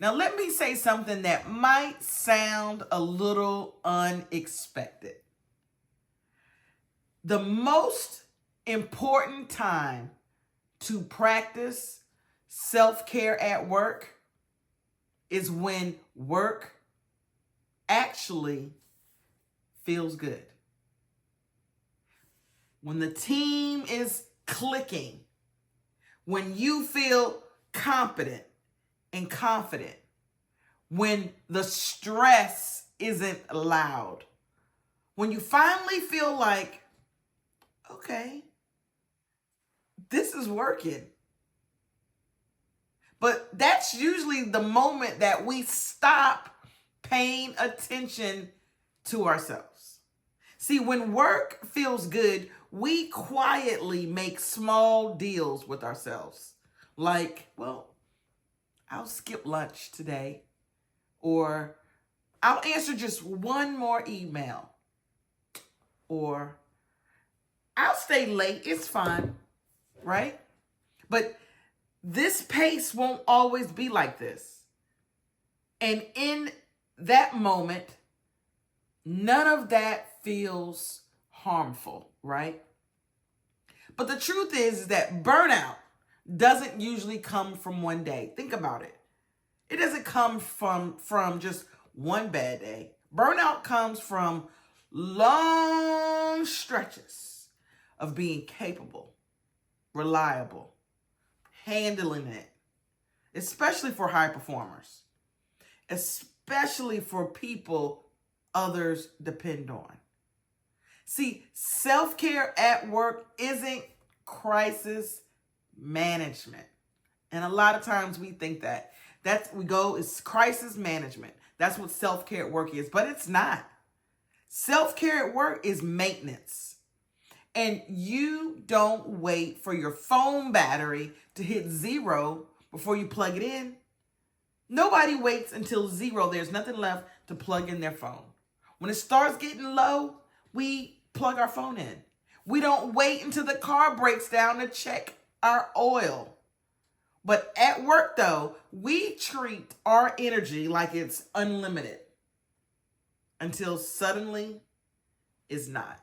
Now, let me say something that might sound a little unexpected. The most important time to practice self-care at work is when work actually feels good. When the team is clicking, when you feel competent and confident, when the stress isn't loud, when you finally feel like, okay, this is working. But that's usually the moment that we stop paying attention to ourselves. See, when work feels good, we quietly make small deals with ourselves. Like, well, I'll skip lunch today. Or I'll answer just one more email. Or I'll stay late. It's fine, right? But this pace won't always be like this. And in that moment, none of that feels harmful, right? But the truth is that burnout doesn't usually come from one day. Think about it. It doesn't come from just one bad day. Burnout comes from long stretches of being capable, reliable, handling it, especially for high performers, especially for people others depend on. See, self-care at work isn't crisis management. And a lot of times we think that. It's crisis management. That's what self-care at work is, but it's not. Self-care at work is maintenance. And you don't wait for your phone battery to hit 0 before you plug it in. Nobody waits until 0. There's nothing left to plug in their phone. When it starts getting low, we plug our phone in. We don't wait until the car breaks down to check our oil. But at work, though, we treat our energy like it's unlimited until suddenly it's not.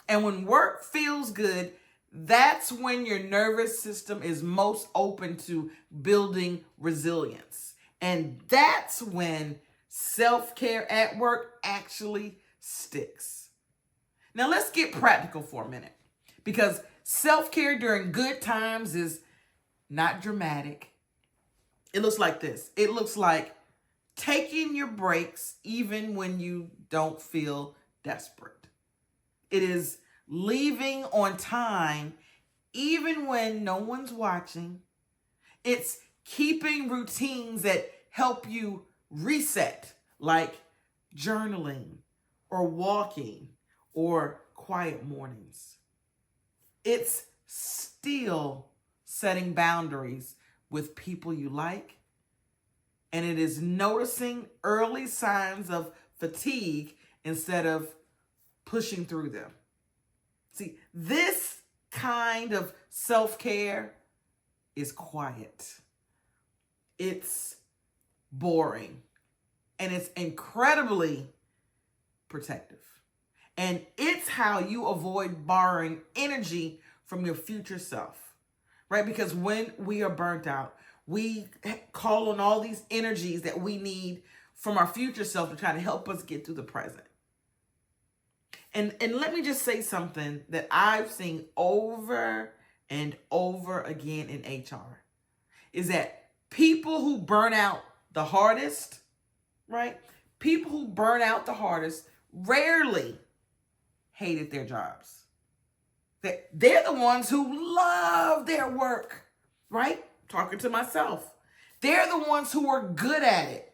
And when work feels good, that's when your nervous system is most open to building resilience. And that's when self-care at work actually sticks. Now let's get practical for a minute, because self-care during good times is not dramatic. It looks like this. It looks like taking your breaks even when you don't feel desperate. It is leaving on time even when no one's watching. It's keeping routines that help you reset, like journaling or walking or quiet mornings. It's still setting boundaries with people you like. And it is noticing early signs of fatigue instead of pushing through them. See, this kind of self-care is quiet. It's boring. And it's incredibly protective. And it's how you avoid borrowing energy from your future self, right? Because when we are burnt out, we call on all these energies that we need from our future self to try to help us get through the present. And let me just say something that I've seen over and over again in HR, is that people who burn out the hardest, right? People who burn out the hardest rarely hated their jobs. They're the ones who love their work, right? Talking to myself. They're the ones who were good at it.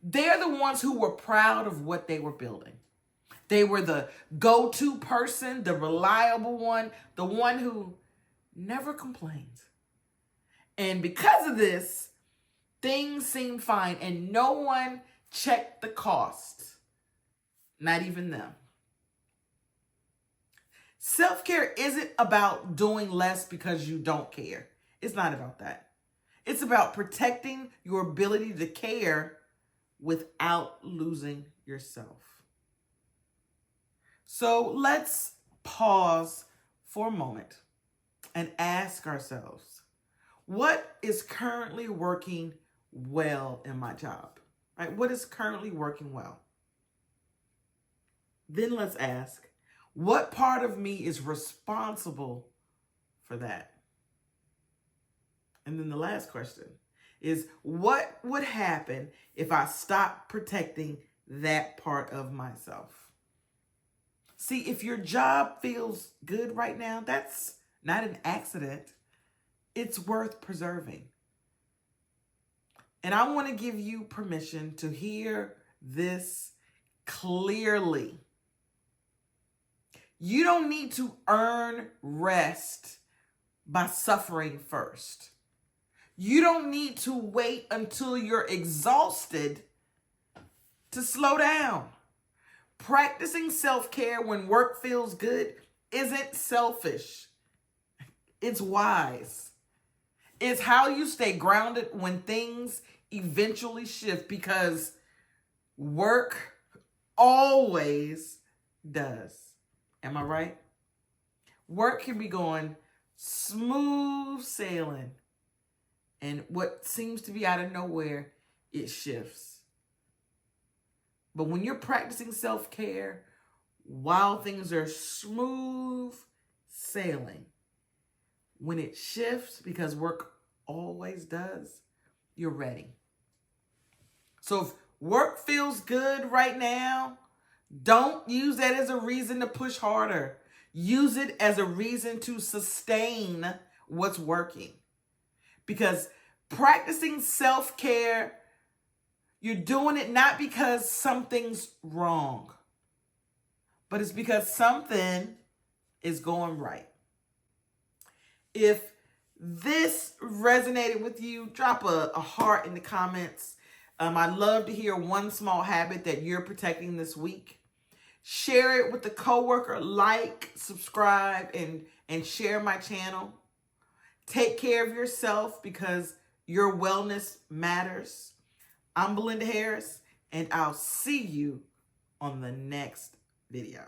They're the ones who were proud of what they were building. They were the go-to person, the reliable one, the one who never complained. And because of this, things seemed fine and no one checked the cost. Not even them. Self-care isn't about doing less because you don't care. It's not about that. It's about protecting your ability to care without losing yourself. So let's pause for a moment and ask ourselves, what is currently working well in my job? Right? What is currently working well? Then let's ask, what part of me is responsible for that? And then the last question is, what would happen if I stopped protecting that part of myself? See, if your job feels good right now, that's not an accident. It's worth preserving. And I want to give you permission to hear this clearly. You don't need to earn rest by suffering first. You don't need to wait until you're exhausted to slow down. Practicing self-care when work feels good isn't selfish. It's wise. It's how you stay grounded when things eventually shift, because work always does. Am I right? Work can be going smooth sailing, and what seems to be out of nowhere, it shifts. But when you're practicing self-care while things are smooth sailing, when it shifts, because work always does, you're ready. So if work feels good right now, don't use that as a reason to push harder. Use it as a reason to sustain what's working. Because practicing self-care, you're doing it not because something's wrong, but it's because something is going right. If this resonated with you, drop a heart in the comments. I'd love to hear one small habit that you're protecting this week. Share it with a coworker, like, subscribe, and share my channel. Take care of yourself because your wellness matters. I'm Belinda Harris, and I'll see you on the next video.